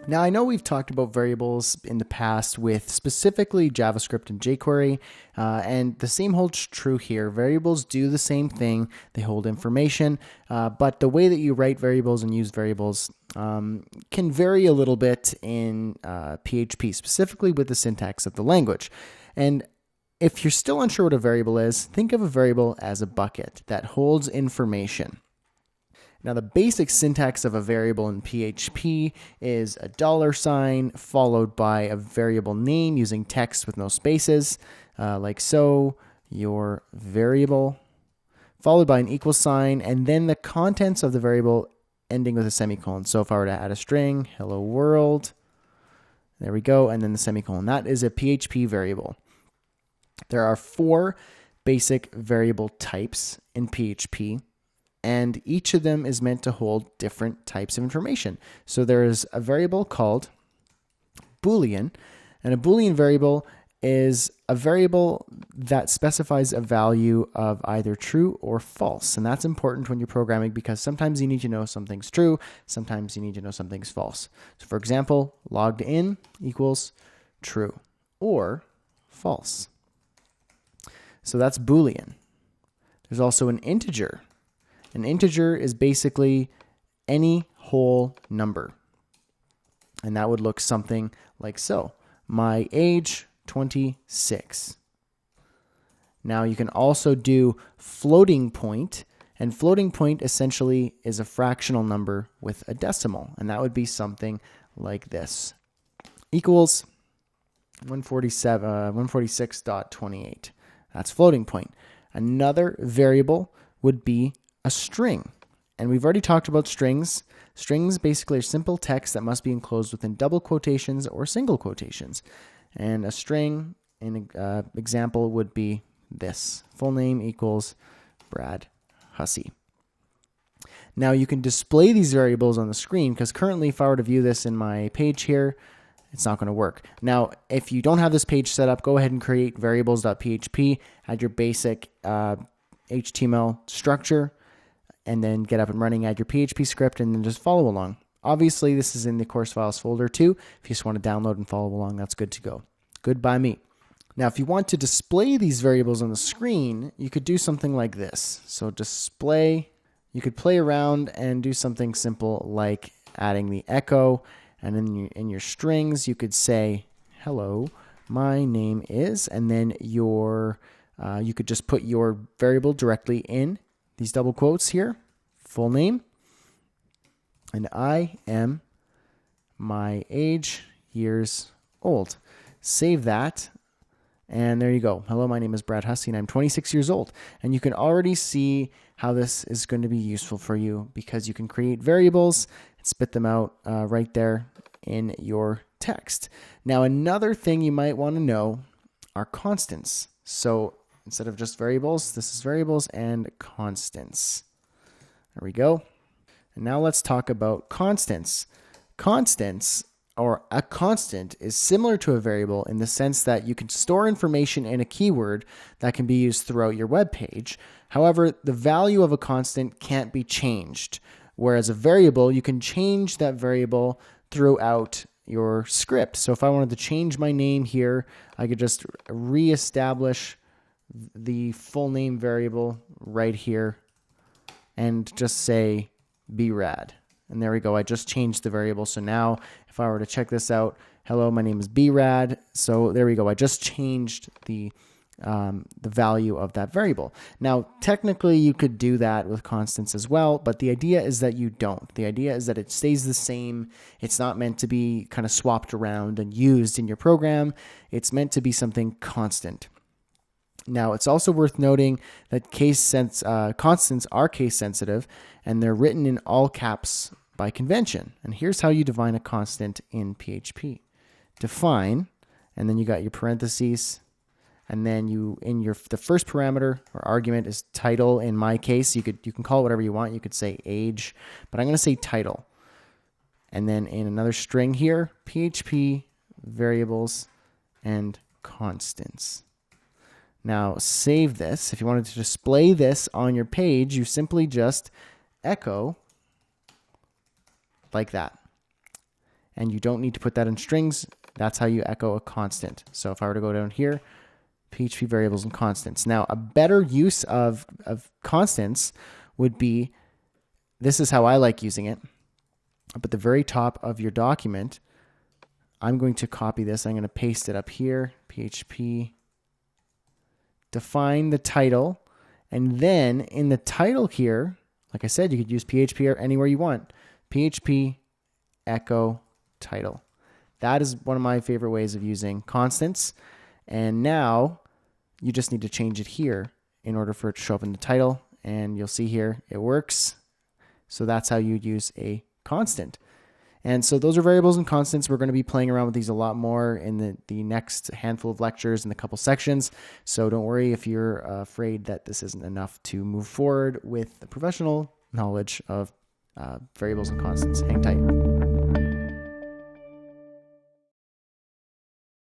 Now, I know we've talked about variables in the past with specifically JavaScript and jQuery, and the same holds true here. Variables do the same thing. They hold information, but the way that you write variables and use variables can vary a little bit in PHP, specifically with the syntax of the language. And if you're still unsure what a variable is, think of a variable as a bucket that holds information. Now, the basic syntax of a variable in PHP is a $sign followed by a variable name using text with no spaces, like so, your variable, followed by an equal sign, and then the contents of the variable ending with a semicolon. So if I were to add a string, hello world, there we go, and then the semicolon. That is a PHP variable. There are 4 basic variable types in PHP, and each of them is meant to hold different types of information. So there is a variable called Boolean, and a Boolean variable is a variable that specifies a value of either true or false. And that's important when you're programming because sometimes you need to know something's true, sometimes you need to know something's false. So for example, logged in equals true or false. So that's Boolean. There's also an integer. An integer is basically any whole number. And that would look something like so. My age, 26. Now you can also do floating point, and floating point essentially is a fractional number with a decimal, and that would be something like this. Equals 146.28. That's floating point. Another variable would be a string. And we've already talked about strings. Strings basically are simple text that must be enclosed within double quotations or single quotations. And a string, an example would be this. Full name equals Brad Hussey. Now you can display these variables on the screen because currently if I were to view this in my page here, it's not going to work. Now, if you don't have this page set up, go ahead and create variables.php, add your basic HTML structure, and then get up and running, add your PHP script, and then just follow along. Obviously, this is in the course files folder too. If you just want to download and follow along, that's good to go. Good by me. Now, if you want to display these variables on the screen, you could do something like this. So display, you could play around and do something simple like adding the echo, and then in your strings, you could say, hello, my name is, and then you could just put your variable directly in these double quotes here, full name, and I am my age, years old. Save that, and there you go. Hello, my name is Brad Hussey, and I'm 26 years old. And you can already see how this is going to be useful for you because you can create variables and spit them out right there in your text. Now, another thing you might want to know are constants. So instead of just variables, this is variables and constants. There we go. And now let's talk about constants. Constants, or a constant, is similar to a variable in the sense that you can store information in a keyword that can be used throughout your web page. However, the value of a constant can't be changed, whereas a variable, you can change that variable throughout your script. So if I wanted to change my name here, I could just reestablish the full name variable right here and just say brad. And there we go. I just changed the variable. So now if I were to check this out, hello, my name is brad. So there we go. I just changed the value of that variable. Now, technically you could do that with constants as well, but the idea is that you don't. The idea is that it stays the same. It's not meant to be kind of swapped around and used in your program. It's meant to be something constant. Now, it's also worth noting that constants are case sensitive, and they're written in all caps by convention. And here's how you define a constant in PHP. Define, and then you got your parentheses, and then the first parameter or argument is title. In my case, you can call it whatever you want. You could say age, but I'm going to say title. And then in another string here, PHP variables and constants. Now save this. If you wanted to display this on your page, you simply just echo like that. and you don't need to put that in strings. That's how you echo a constant. So if I were to go down here, PHP variables and constants. Now, a better use of constants would be, this is how I like using it. Up at the very top of your document, I'm going to copy this. I'm going to paste it up here, PHP, define the title, and then in the title here, like I said, you could use PHP anywhere you want. PHP echo title. That is one of my favorite ways of using constants. And now you just need to change it here in order for it to show up in the title. And you'll see here it works. So that's how you'd use a constant. And so those are variables and constants. We're going to be playing around with these a lot more in the next handful of lectures in the couple sections. So don't worry if you're afraid that this isn't enough to move forward with the professional knowledge of variables and constants. Hang tight.